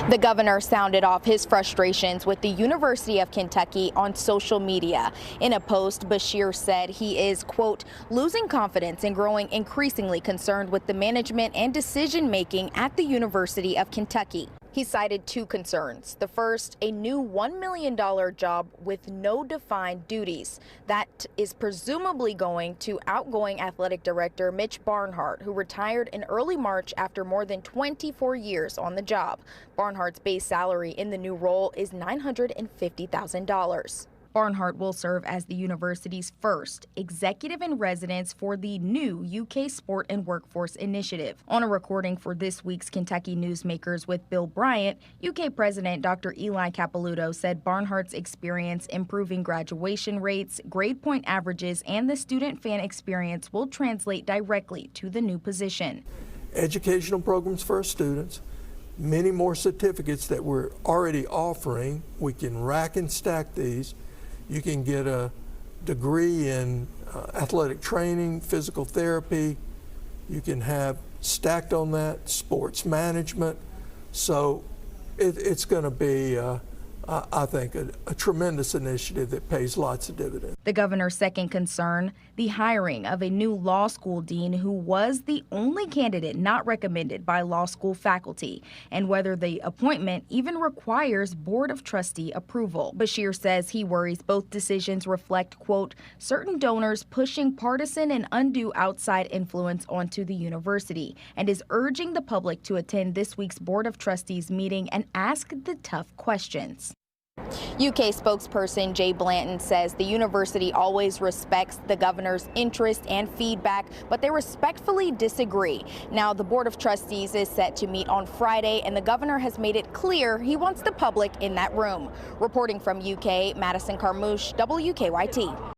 The governor sounded off his frustrations with the University of Kentucky on social media. In a post, Beshear said he is, quote, losing confidence and growing increasingly concerned with the management and decision making at the University of Kentucky. He cited two concerns. The first, a new $1 million job with no defined duties. That is presumably going to outgoing athletic director Mitch Barnhart, who retired in early March after more than 24 years on the job. Barnhart's base salary in the new role is $950,000. Barnhart will serve as the university's first executive in residence for the new UK Sport and Workforce Initiative. On a recording for this week's Kentucky Newsmakers with Bill Bryant, UK President Dr. Eli Capilouto said Barnhart's experience improving graduation rates, grade point averages, and the student fan experience will translate directly to the new position. Educational programs for our students, many more certificates that we're already offering. We can rack and stack these. You can get a degree in athletic training, physical therapy. You can have stacked on that sports management. So it's going to be, I think, a tremendous initiative that pays lots of dividends. The governor's second concern, the hiring of a new law school dean who was the only candidate not recommended by law school faculty, and whether the appointment even requires Board of Trustee approval. Beshear says he worries both decisions reflect, quote, certain donors pushing partisan and undue outside influence onto the university, and is urging the public to attend this week's Board of Trustees meeting and ask the tough questions. UK spokesperson Jay Blanton says the university always respects the governor's interest and feedback, but they respectfully disagree. Now, the Board of Trustees is set to meet on Friday, and the governor has made it clear he wants the public in that room. Reporting from UK, Madison Carmouche, WKYT.